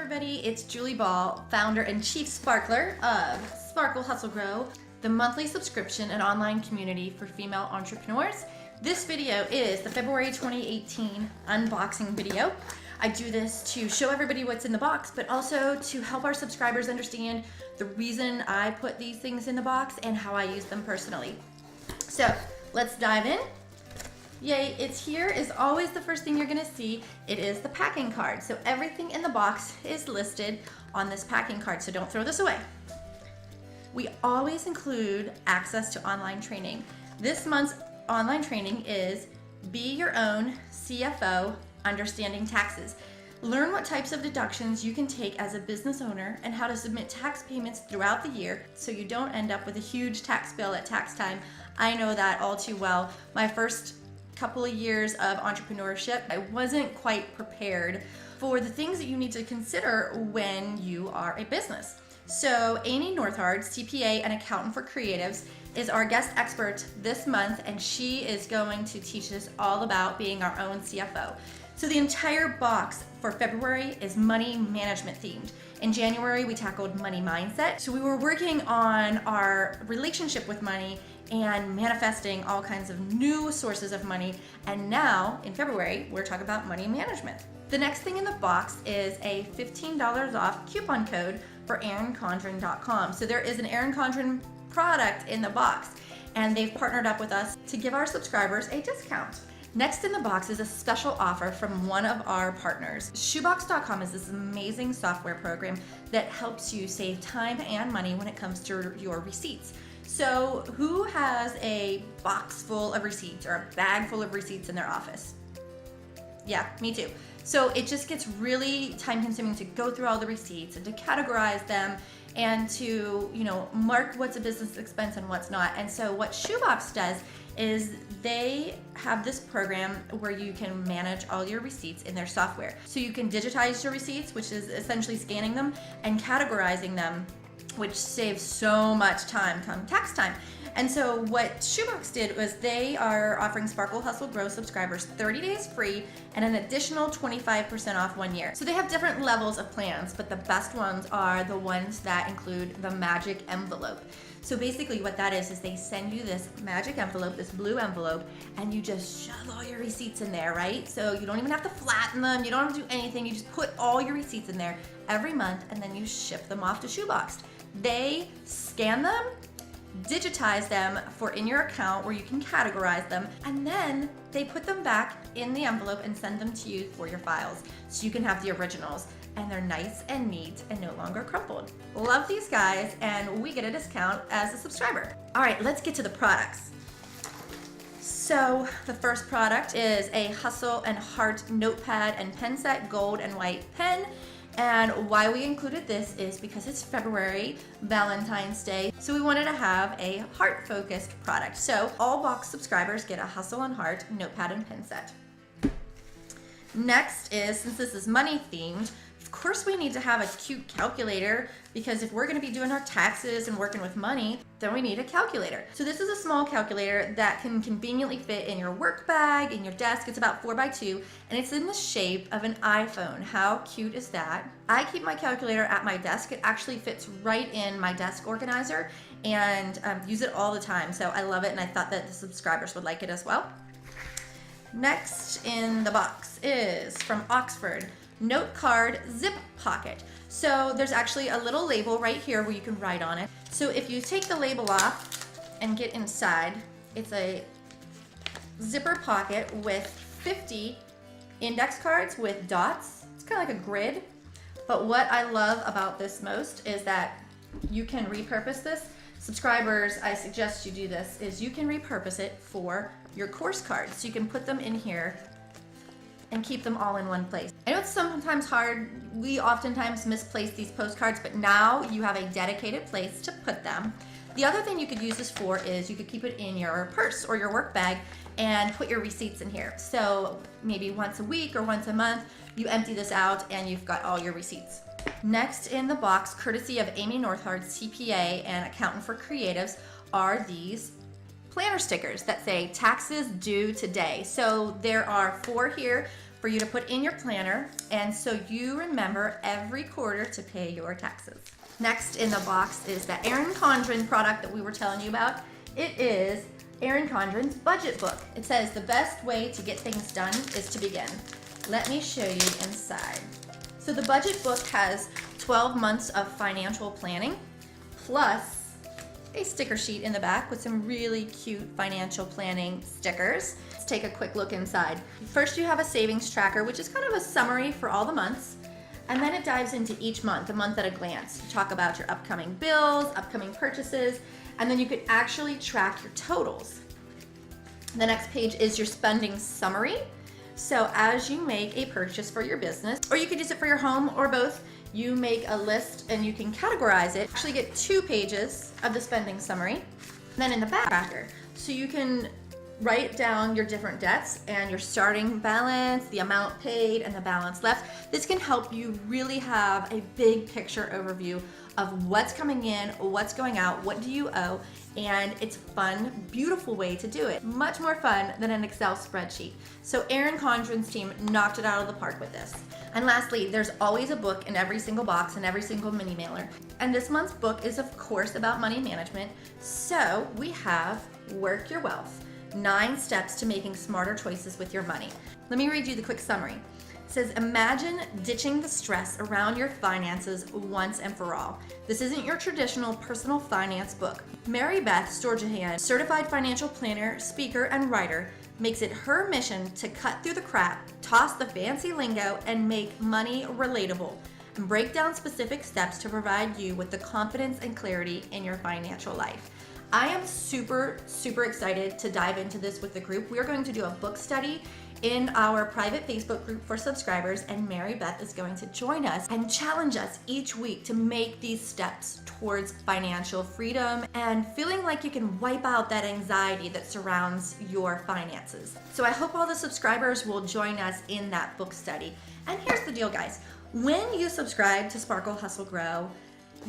everybody, it's Julie Ball, founder and chief sparkler of Sparkle Hustle Grow, the monthly subscription and online community for female entrepreneurs. This video is the February 2018 unboxing video. I do this to show everybody what's in the box, but also to help our subscribers understand the reason I put these things in the box and how I use them personally. So let's dive in. Yay, it's here is always the first thing you're gonna see. It is the packing card. So everything in the box is listed on this packing card, so don't throw this away. We always include access to online training. This month's online training is Be Your Own CFO, Understanding Taxes. Learn what types of deductions you can take as a business owner and how to submit tax payments throughout the year so you don't end up with a huge tax bill at tax time. I know that all too well. My first couple of years of entrepreneurship, I wasn't quite prepared for the things that you need to consider when you are a business. So Amy Northard, CPA and accountant for creatives, is our guest expert this month, and she is going to teach us all about being our own CFO. So the entire box for February is money management themed. In January, we tackled money mindset. So we were working on our relationship with money and manifesting all kinds of new sources of money. And now in February, we're talking about money management. The next thing in the box is a $15 off coupon code for ErinCondren.com. So there is an Erin Condren product in the box, and they've partnered up with us to give our subscribers a discount. Next in the box is a special offer from one of our partners. Shoebox.com is this amazing software program that helps you save time and money when it comes to your receipts. So who has a box full of receipts or a bag full of receipts in their office? Yeah, me too. So it just gets really time consuming to go through all the receipts and to categorize them and to, mark what's a business expense and what's not. And so what Shoebox does is they have this program where you can manage all your receipts in their software. So you can digitize your receipts, which is essentially scanning them, and categorizing them, which saves so much time come tax time. And so what Shoebox did was they are offering Sparkle Hustle Grow subscribers 30 days free and an additional 25% off 1 year. So they have different levels of plans, but the best ones are the ones that include the magic envelope. So basically what that is they send you this magic envelope, this blue envelope, and you just shove all your receipts in there, right? So you don't even have to flatten them, you don't have to do anything, you just put all your receipts in there every month, and then you ship them off to Shoebox. They scan them, digitize them for in your account where you can categorize them, and then they put them back in the envelope and send them to you for your files so you can have the originals, and they're nice and neat and no longer crumpled. Love these guys, and we get a discount as a subscriber. All right, let's get to the products. So the first product is a Hustle and Heart notepad and pen set, gold and white pen. And why we included this is because it's February, Valentine's Day, so we wanted to have a heart-focused product. So all box subscribers get a Hustle and Heart notepad and pen set. Next is, since this is money themed, of course we need to have a cute calculator, because if we're going to be doing our taxes and working with money, then we need a calculator. So this is a small calculator that can conveniently fit in your work bag, in your desk. It's about 4x2, and it's in the shape of an iPhone. How cute is that? I keep my calculator at my desk. It actually fits right in my desk organizer, and use it all the time. So I love it, and I thought that the subscribers would like it as well. Next in the box is from Oxford, Note Card Zip Pocket. So there's actually a little label right here where you can write on it. So if you take the label off and get inside, it's a zipper pocket with 50 index cards with dots. It's kind of like a grid. But what I love about this most is that you can repurpose this. Subscribers, I suggest you do this, is you can repurpose it for your course cards. So you can put them in here and keep them all in one place. I know it's sometimes hard. We oftentimes misplace these postcards, but now you have a dedicated place to put them. The other thing you could use this for is you could keep it in your purse or your work bag and put your receipts in here. So maybe once a week or once a month, you empty this out and you've got all your receipts. Next in the box, courtesy of Amy Northard, CPA and accountant for creatives, are these planner stickers that say taxes due today. So there are 4 here for you to put in your planner, and so you remember every quarter to pay your taxes. Next in the box is the Erin Condren product that we were telling you about. It is Erin Condren's budget book. It says the best way to get things done is to begin. Let me show you inside. So the budget book has 12 months of financial planning, plus a sticker sheet in the back with some really cute financial planning stickers. Let's take a quick look inside. First, you have a savings tracker, which is kind of a summary for all the months. And then it dives into each month, a month at a glance. You talk about your upcoming bills, upcoming purchases, and then you could actually track your totals. The next page is your spending summary. So as you make a purchase for your business, or you could use it for your home or both, you make a list and you can categorize it. Actually get 2 pages of the spending summary. And then in the back tracker, so you can write down your different debts and your starting balance, the amount paid, and the balance left. This can help you really have a big picture overview of what's coming in, what's going out, what do you owe, and it's a fun, beautiful way to do it. Much more fun than an Excel spreadsheet. So Erin Condren's team knocked it out of the park with this. And lastly, there's always a book in every single box and every single mini mailer. And this month's book is of course about money management. So we have Work Your Wealth, 9 steps to making smarter choices with your money. Let me read you the quick summary. It says, imagine ditching the stress around your finances once and for all. This isn't your traditional personal finance book. Mary Beth Storjahan, certified financial planner, speaker, and writer, makes it her mission to cut through the crap, toss the fancy lingo, and make money relatable, and break down specific steps to provide you with the confidence and clarity in your financial life. I am super excited to dive into this with the group. We are going to do a book study in our private Facebook group for subscribers, and Mary Beth is going to join us and challenge us each week to make these steps towards financial freedom and feeling like you can wipe out that anxiety that surrounds your finances. So I hope all the subscribers will join us in that book study. And here's the deal, guys. When you subscribe to Sparkle Hustle Grow,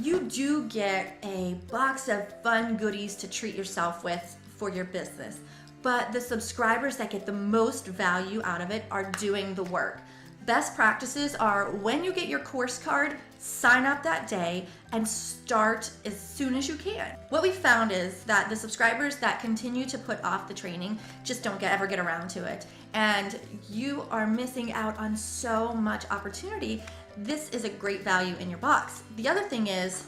you do get a box of fun goodies to treat yourself with for your business. But the subscribers that get the most value out of it are doing the work. Best practices are when you get your course card, sign up that day and start as soon as you can. What we found is that the subscribers that continue to put off the training just don't ever get around to it. And you are missing out on so much opportunity. This is a great value in your box. The other thing is,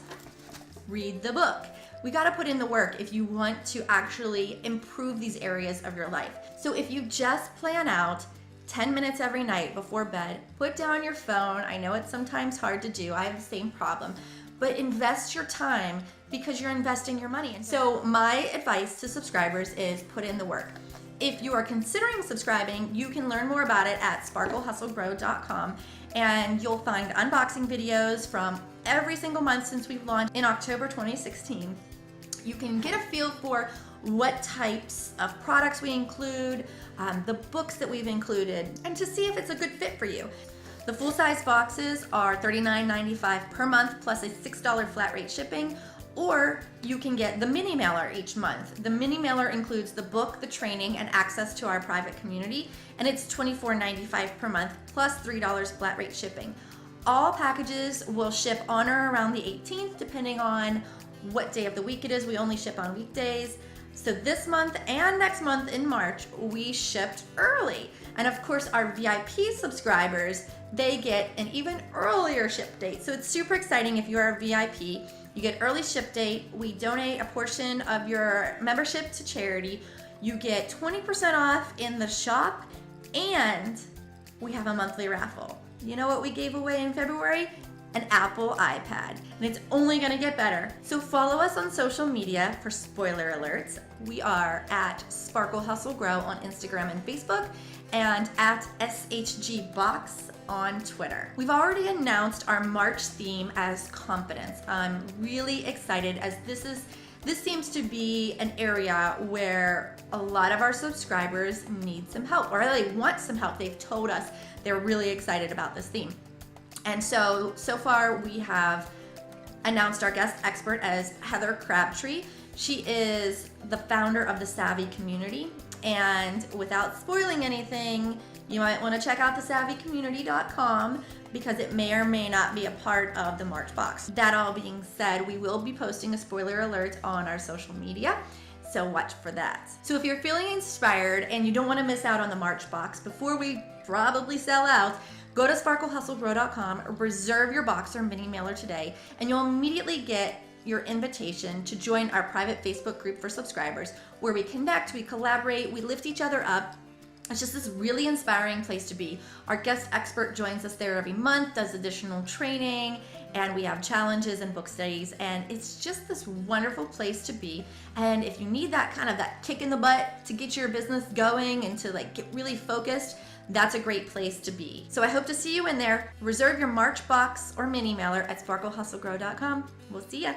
read the book. We got to put in the work if you want to actually improve these areas of your life. So if you just plan out 10 minutes every night before bed, put down your phone. I know it's sometimes hard to do. I have the same problem. But invest your time because you're investing your money. And so my advice to subscribers is put in the work. If you are considering subscribing, you can learn more about it at sparklehustlegrow.com, and you'll find unboxing videos from every single month since we've launched in October 2016. You can get a feel for what types of products we include, the books that we've included, and to see if it's a good fit for you. The full-size boxes are $39.95 per month plus a $6 flat rate shipping, or you can get the mini mailer each month. The mini mailer includes the book, the training, and access to our private community, and it's $24.95 per month plus $3 flat rate shipping. All packages will ship on or around the 18th, depending on what day of the week it is. We only ship on weekdays. So this month and next month in March, we shipped early. And of course, our VIP subscribers, they get an even earlier ship date. So it's super exciting if you are a VIP. You get early ship date. We donate a portion of your membership to charity. You get 20% off in the shop, and we have a monthly raffle. You know what we gave away in February? An Apple iPad, and it's only gonna get better. So follow us on social media for spoiler alerts. We are at Sparkle Hustle Grow on Instagram and Facebook, and at SHG Box on Twitter. We've already announced our March theme as confidence. I'm really excited as this seems to be an area where a lot of our subscribers need some help, or they want some help. They've told us they're really excited about this theme. And so far we have announced our guest expert as Heather Crabtree. She is the founder of the Savvy community, and without spoiling anything, You might want to check out thesavvycommunity.com because it may or may not be a part of the March box. That all being said, we will be posting a spoiler alert on our social media, so watch for that. So if you're feeling inspired and you don't want to miss out on the March box before we probably sell out, go to sparklehustlegrow.com, reserve your box or mini mailer today, and you'll immediately get your invitation to join our private Facebook group for subscribers where we connect, we collaborate, we lift each other up. It's just this really inspiring place to be. Our guest expert joins us there every month, does additional training, and we have challenges and book studies, and it's just this wonderful place to be. And if you need that kind of that kick in the butt to get your business going and to like get really focused, that's a great place to be. So I hope to see you in there. Reserve your March box or mini mailer at sparklehustlegrow.com. We'll see ya.